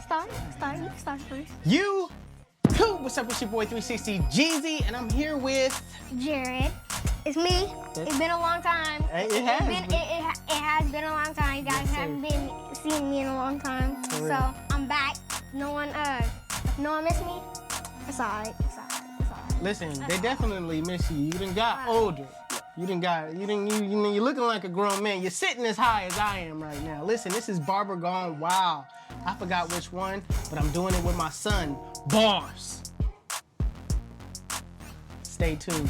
Start first. You too. What's up? It's your boy 360 Jeezy, and I'm here with Jared. It's me. It's been a long time. It has. It has been a long time. You guys haven't been seeing me in a long time. So I'm back. No one missed me. It's alright. Listen, they definitely miss you. You done got older. You're looking like a grown man. You're sitting as high as I am right now. Listen, this is Barber gone wild. I forgot which one, but I'm doing it with my son, Bars. Stay tuned.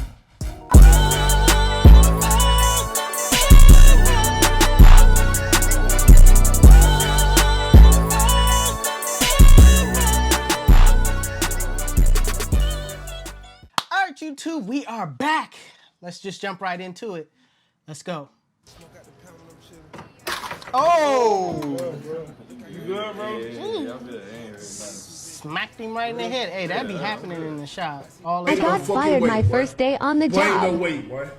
All right, YouTube, we are back. Let's just jump right into it. Let's go. Oh! You good, bro? Yeah, Smacked him right in the head. Hey, that be happening in the shop. I got fired my first day on the job. Boy, ain't no weight, boy.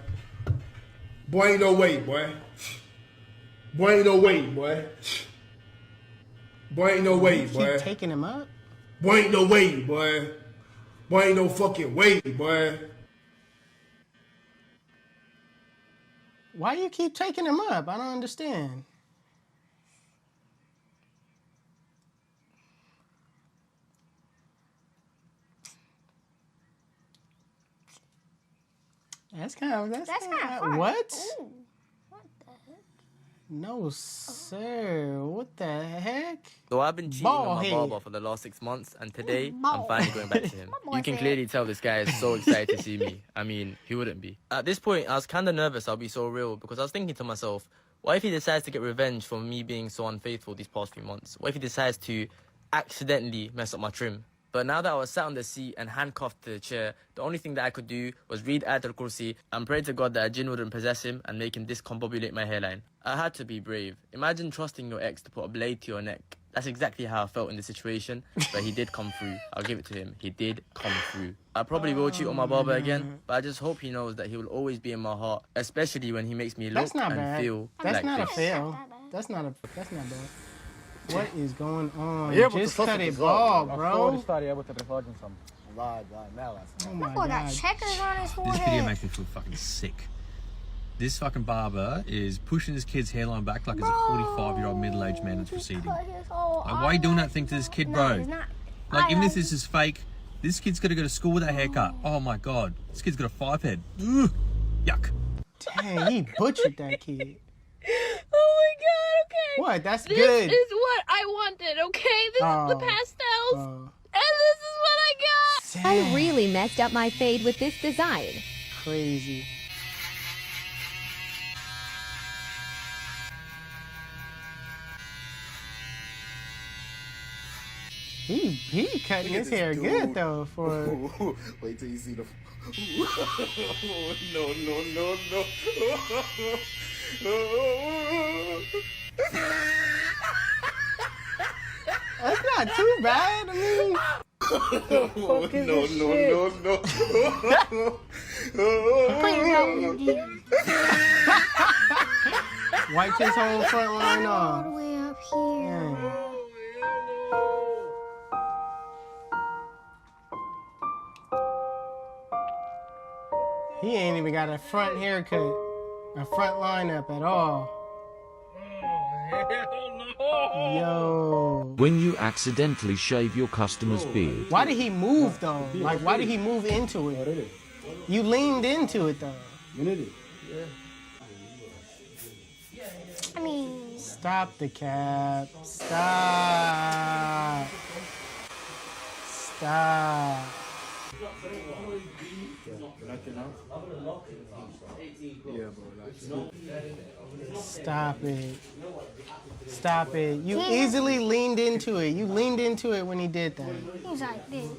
Boy, ain't no weight, boy. Boy, ain't no weight, boy. Boy, ain't no weight, boy. Keep taking him up? Boy, ain't no weight, boy. Boy, ain't no fucking weight, boy. Why do you keep taking him up? I don't understand. That's kind of fun. What? Ooh, what the heck? No, sir. What the heck? So I've been cheating on my barber for the last 6 months, and today I'm finally going back to him. You can clearly tell this guy is so excited to see me. I mean, he wouldn't be. At this point, I was kind of nervous I'll be so real, because I was thinking to myself, what if he decides to get revenge for me being so unfaithful these past few months? What if he decides to accidentally mess up my trim? But now that I was sat on the seat and handcuffed to the chair, the only thing that I could do was read Ayatul Kursi and pray to God that a jinn wouldn't possess him and make him discombobulate my hairline. I had to be brave. Imagine trusting your ex to put a blade to your neck. That's exactly how I felt in this situation, but he did come through. I'll give it to him. He did come through. I probably will cheat on my barber again, but I just hope he knows that he will always be in my heart, especially when he makes me look and feel like That's not this. a fail. That's not bad. What is going on? Just cut it ball, bro. Oh my Boy got God. checkers on his forehead. This video makes me feel fucking sick. This fucking barber is pushing his kid's hairline back like it's a 45-year-old middle-aged man that's receding. Like, why are you doing that thing to this kid, bro? Like, even if this is fake, this kid's gonna go to school with that haircut. Oh my God, this kid's got a 5-head. Ugh. Yuck. Dang, he butchered that kid. Oh my God, okay. What? That's this good. This is what I wanted, okay? This is the pastels. And this is what I got. I really messed up my fade with this design. Crazy. He cutting his hair good though for. Wait till you see the. That's not too bad. I mean. Wiped his whole front line All the off. way up here. He ain't even got a front haircut, a front lineup at all. Yo. When you accidentally shave your customer's beard. Why did he move though? Like, why did he move into it? You leaned into it though. I mean, Stop the cap. Stop. Stop. Stop it. Stop it. You easily leaned into it. You leaned into it when he did that. he's like this.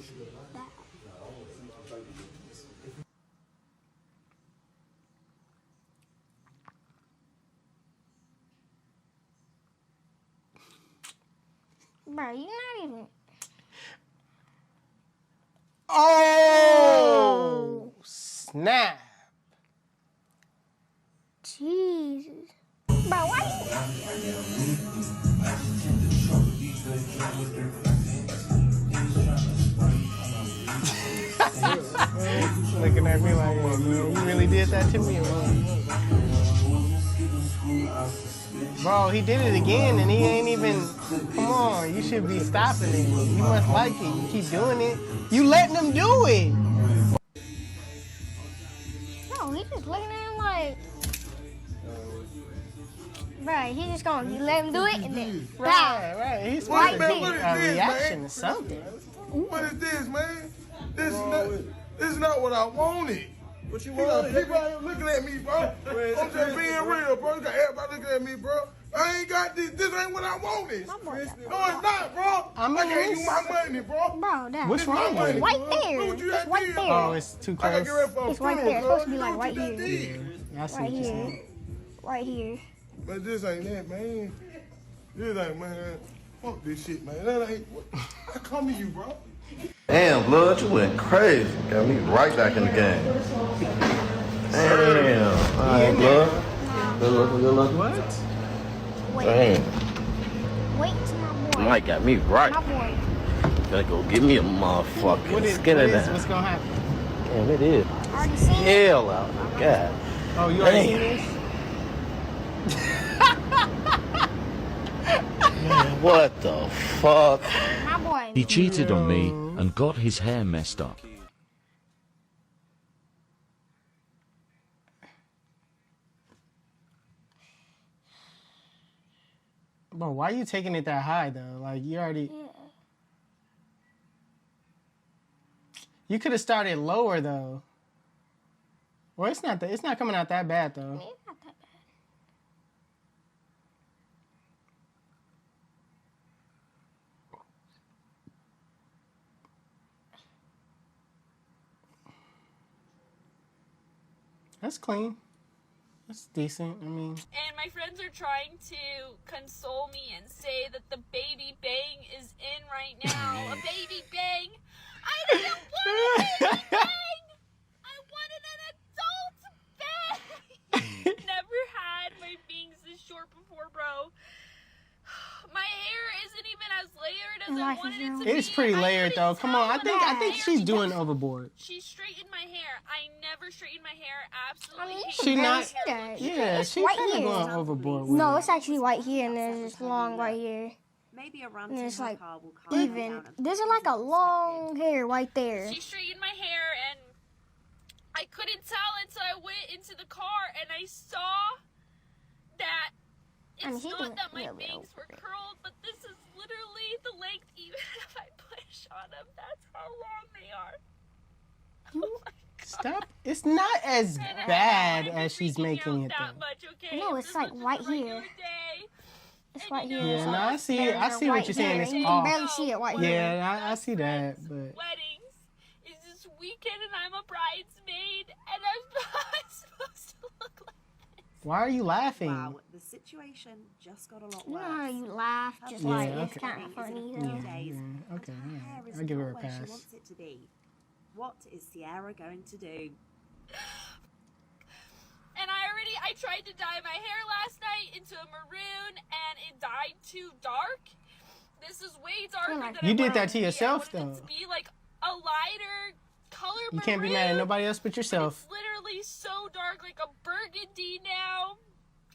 Bro, you're not even. Oh! Snap. Jesus. Bro, why you... that to me. Bro, he did it again and he ain't even, come on, you should be stopping it. You must like it. You keep doing it. You letting him do it. No, he's just looking at him like, right, he's just going, you let him do it and then, Right. He's supposed to be a reaction to something. What is this, man? This is not what I wanted. What you want? People out here looking at me, bro. I'm just being real, bro. You got everybody looking at me, bro. I ain't got this. This ain't what I wanted. No, it's not, bro. I gave you my money, bro. Bro, that. What's wrong with it? Right there. It's right there. Oh, it's too close. It's right there. It's supposed to be like right here. Yeah, I see what you're saying. Right here. But this ain't that, man. This ain't, man. Fuck this shit, man. That ain't. I come to you, bro. Damn, blood, you went crazy. Got me right back in the game. Damn. All right, blood. Good luck. What? Damn. Wait till my boy. Mike got me right. My boy. Gotta go get me a motherfucking skin of that. What's gonna happen? Damn, it is. Already seen it? Hell out. God. Oh, you already seen this? Man, what the fuck? My boy. He cheated on me and got his hair messed up. Bro, why are you taking it that high though? Like you already. Yeah. You could have started lower though. Well, it's not coming out that bad though. It's not that bad. That's clean. That's decent. I mean. And my friends are trying to console me and say that the baby bang is in right now. A baby bang. I didn't want a baby bang. I wanted an adult bang. Never had my bangs this short before, bro. My hair isn't even as layered as I wanted it to be. It's pretty layered though. Come on, I think she's doing overboard. She straightened my hair. I never straightened my hair. Absolutely. I mean, she not. see that. Yeah, she's right kind of here. going overboard. With No, it. it's actually right here, and then it's long right here. Maybe a rant and it's like car will calm even. down. There's like a long hair right there. She straightened my hair, and I couldn't tell until I went into the car and I saw that it's not that my bangs were curled, but this is literally the length. Even if I push on them, that's how long they are. Oh my God. Stop! It's not as bad as she's making it though. Okay? No, it's like right here. It's right here. Yeah, no, I see it. I see what you're saying. It's you off. can barely see it right here. Yeah, I see that, but. Weddings is this weekend, and I'm a bridesmaid, and I'm not supposed to look like this. Why are you laughing? Wow, the situation just got a lot worse. You know how you laugh, just like it's kind of funny. Yeah, okay, I'll give her a pass. She wants it to be. What is Sierra going to do? And I tried to dye my hair last night into a maroon, and it dyed too dark. This is way darker than you did that to yourself, though. I wanted it to be like a lighter color maroon. You can't be mad at nobody else but yourself. It's literally so dark, like a burgundy now.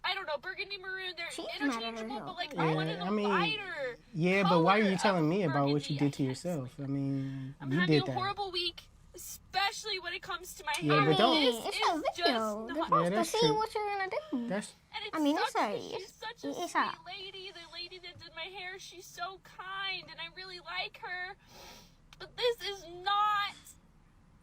I don't know, burgundy maroon. They're interchangeable, but like I wanted a lighter. Yeah, but why are you telling me about what you did to yourself? I mean, I'm you having did a that. horrible week. Especially when it comes to my Yeah, hair. but don't. It's a video. They're supposed to see what you're gonna do. That's. I mean, it's she's such a it's sweet lady. The lady that did my hair, she's so kind, and I really like her. But this is not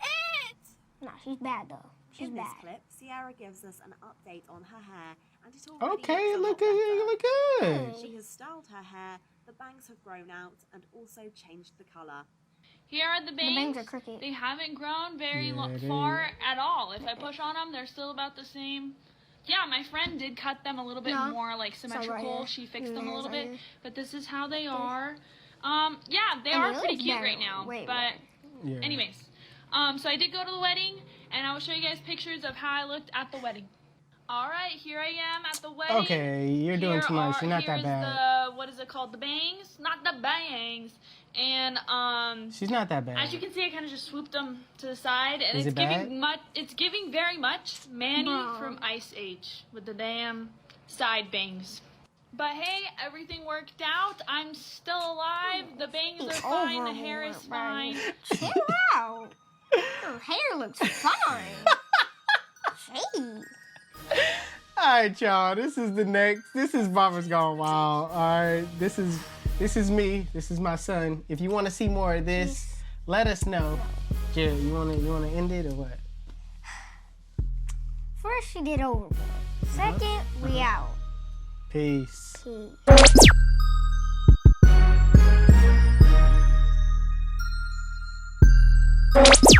it. No, she's bad though. She's In bad. this clip, Sierra gives us an update on her hair, and it already Okay, looks look good. You look good. She has styled her hair, the bangs have grown out, and also changed the color. Here are the bangs. The bangs are crooked. They haven't grown very far at all. If I push on them, they're still about the same. Yeah, my friend did cut them a little bit more like symmetrical. She fixed them a little bit, but this is how they are. Yeah, they are pretty cute right now. But anyways, so I did go to the wedding, and I will show you guys pictures of how I looked at the wedding. All right, here I am at the wedding. Okay, you're doing too much. You're not that bad. What is it called the bangs, not the bangs. And she's not that bad. as you can see, I kind of just swooped them to the side, and Is it's it bad? giving it's giving very much Manny from Ice Age with the damn side bangs. But hey, everything worked out. I'm still alive. The bangs are fine. The hair is fine. Chill out. Your hair looks fine. Jeez. All right, y'all. This is Barbers Gone Wild. All right, this is me. This is my son. If you want to see more of this, let us know. Jill, you wanna end it or what? First, she did overboard. Second, we out. Peace. Peace.